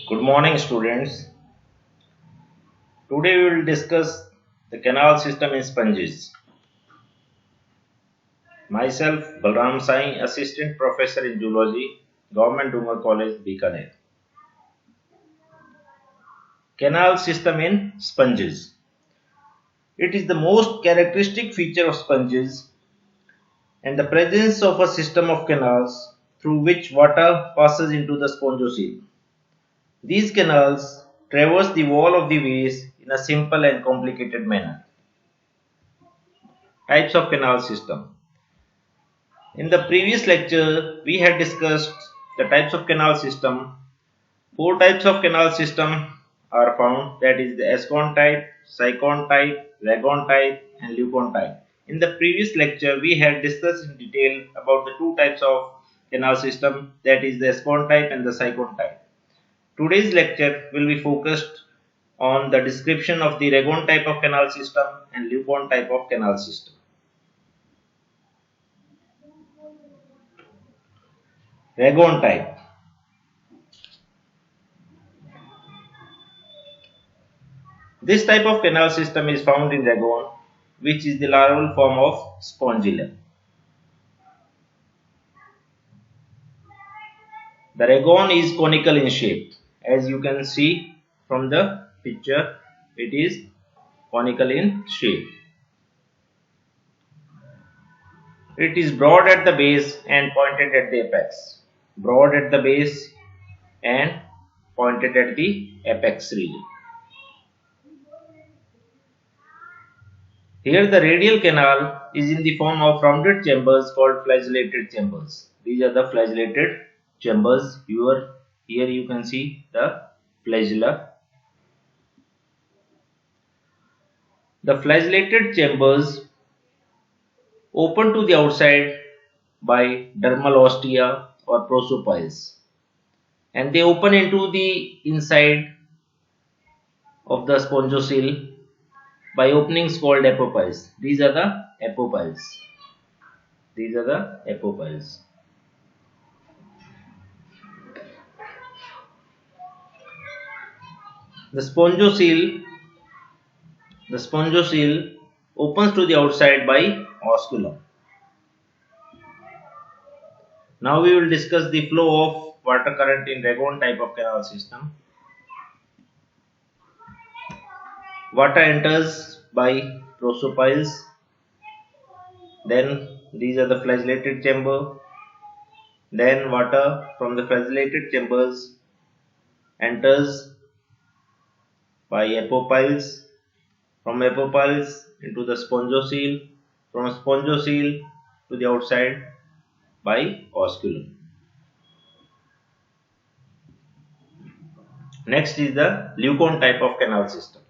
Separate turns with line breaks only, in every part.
Good morning, students. Today we will discuss the canal system in sponges. Myself, Balram Sai, Assistant Professor in Zoology, Government Umar College, Bikaner. Canal system in sponges. It is the most characteristic feature of sponges and the presence of a system of canals through which water passes into the spongocoel. These canals traverse the wall of the vase in a simple and complicated manner. Types of canal system. In the previous lecture, we had discussed the types of canal system. Four types of canal system are found, that is the Ascon type, Sycon type, Vagon type and Leucon type. In the previous lecture, we had discussed in detail about the two types of canal system, that is the Ascon type and the Sycon type. Today's lecture will be focused on the description of the Vagon type of canal system and Leucon type of canal system. Vagon type. This type of canal system is found in Vagon, which is the larval form of Spongilla. The Vagon is conical in shape. As you can see from the picture, it is conical in shape. It is broad at the base and pointed at the apex. Broad at the base and pointed at the apex region. Here the radial canal is in the form of rounded chambers called flagellated chambers. These are the flagellated chambers. Here you can see the flagella. The flagellated chambers open to the outside by dermal ostia or prosopiles, and they open into the inside of the spongocoel by openings called apopiles. These are the apopiles. These are the apopiles. The spongocoel opens to the outside by osculum. Now we will discuss the flow of water current in Vagon type of canal system. Water enters by prosopiles. Then these are the flagellated chamber. Then water from the flagellated chambers enters by apopiles. From apopiles into the spongocoel. From spongocoel to the outside by osculum. Next is the Leucon type of canal system.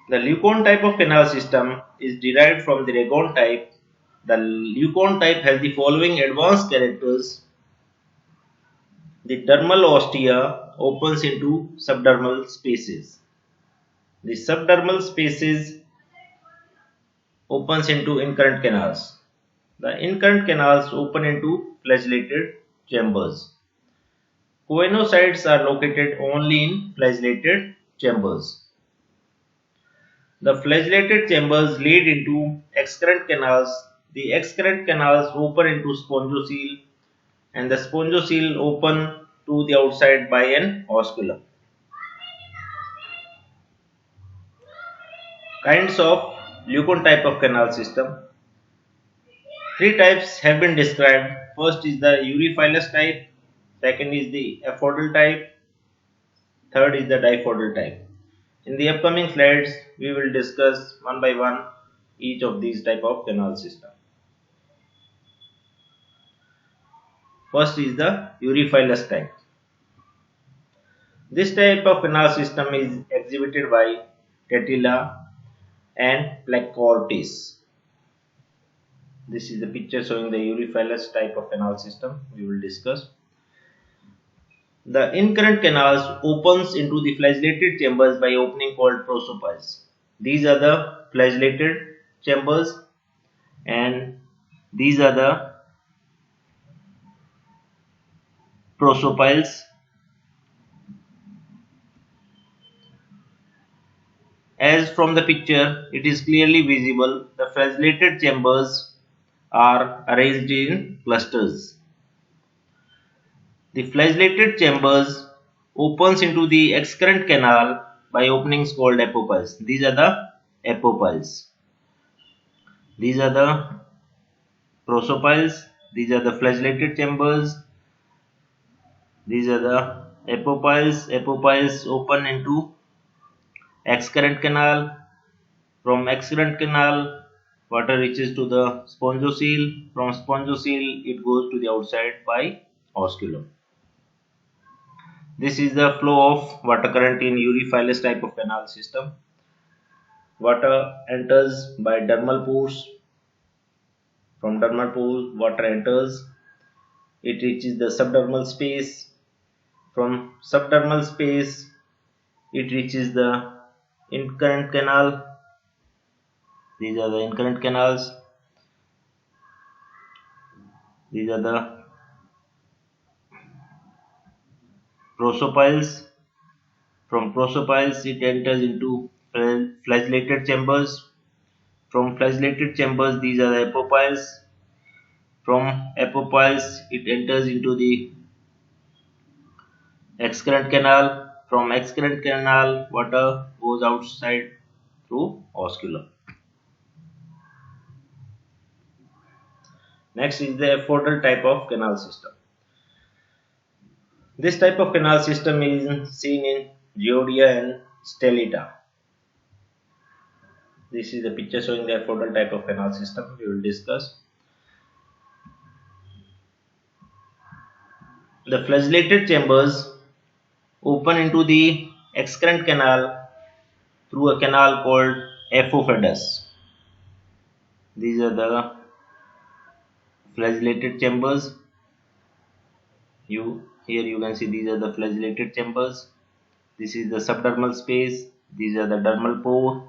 The Leucon type of canal system is derived from the Vagon type. The Leucon type has the following advanced characters. The dermal ostia opens into subdermal spaces. The subdermal spaces opens into incurrent canals. The incurrent canals open into flagellated chambers. Choanocytes are located only in flagellated chambers. The flagellated chambers lead into excurrent canals. The excurrent canals open into spongocoel, and the spongocoel open to the outside by an osculum. Kinds of Leucon type of canal system. Three types have been described. First is the Euryphilus type, second is the aphodal type, third is the diphodal type. In the upcoming slides, we will discuss one by one each of these type of canal system. First is the Euryphilus type. This type of canal system is exhibited by Catella and Plecoortis. This is the picture showing the Euryphilus type of canal system we will discuss. The incurrent canals opens into the flagellated chambers by opening called prosopiles. These are the flagellated chambers and these are the prosopiles. as from the picture it is clearly visible, the flagellated chambers are arranged in clusters. The flagellated chambers opens into the excurrent canal by openings called apopiles. These are the apopiles. These are the prosopiles. These are the flagellated chambers. These are the apopiles. Apopiles open into excurrent canal. From excurrent canal, water reaches to the spongiocele. From spongiocele, it goes to the outside by osculum. This is the flow of water current in urophilous type of canal system. Water enters by dermal pores. From dermal pores, water enters. It reaches the subdermal space. From subdermal space, it reaches the incurrent canal. These are the incurrent canals. These are the prosopiles. From prosopiles, it enters into flagellated chambers. From flagellated chambers, these are the apopiles. From apopiles, it enters into the excurrent canal. From excurrent canal, water goes outside through osculum. Next is the aphodal type of canal system. This type of canal system is seen in Geodia and Stellita. This is the picture showing the aphodal type of canal system we will discuss. The flagellated chambers open into the excurrent canal through a canal called apophagus. These are the flagellated chambers. Here you can see these are the flagellated chambers. This is the subdermal space. These are the dermal pore.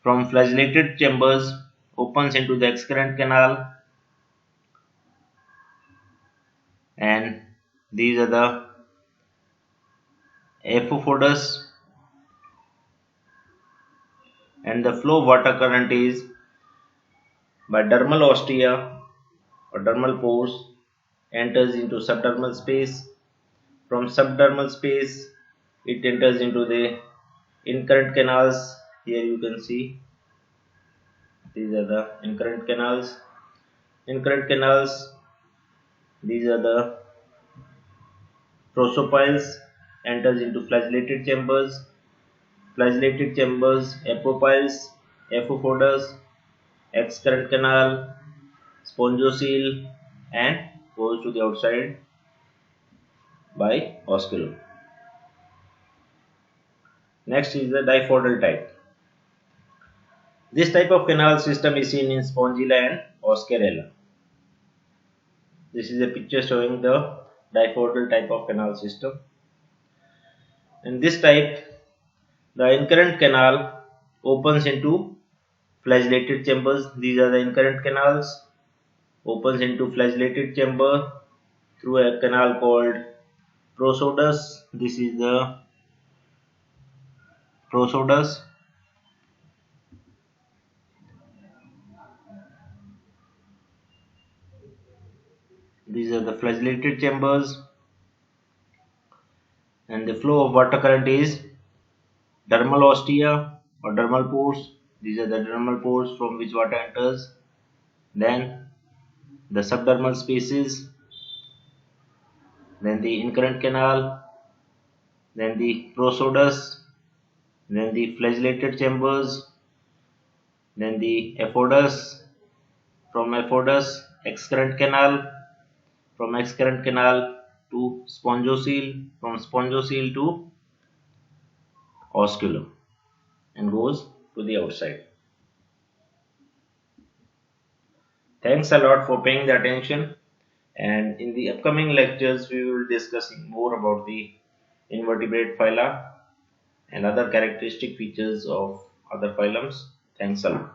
From flagellated chambers opens into the excurrent canal, and these are the apophagus, and the flow of water current is by dermal ostia or dermal pores enters into subdermal space. From subdermal space, it enters into the incurrent canals. Here you can see these are the incurrent canals. Incurrent canals, these are the prosopiles, enters into flagellated chambers. Flagellated chambers, apopiles, apophagus, excurrent canal, spongiocele, and goes to the outside by osculum. Next is the diphodal type. This type of canal system is seen in Spongilla and Oscarella. This is a picture showing the diphodal type of canal system. In this type, the incurrent canal opens into flagellated chambers. These are the incurrent canals. Opens into flagellated chamber through a canal called prosodus. This is the prosodus. These are the flagellated chambers, and the flow of water current is dermal ostia or dermal pores. These are the dermal pores from which water enters. Then the subdermal spaces, then the incurrent canal, then the prosodus, then the flagellated chambers, then the aphodus. From aphodus, excurrent canal. From excurrent canal to spongiocele. From spongiocele to osculum, and goes to the outside. Thanks a lot for paying the attention, and in the upcoming lectures we will be discussing more about the invertebrate phyla and other characteristic features of other phylums. Thanks a lot.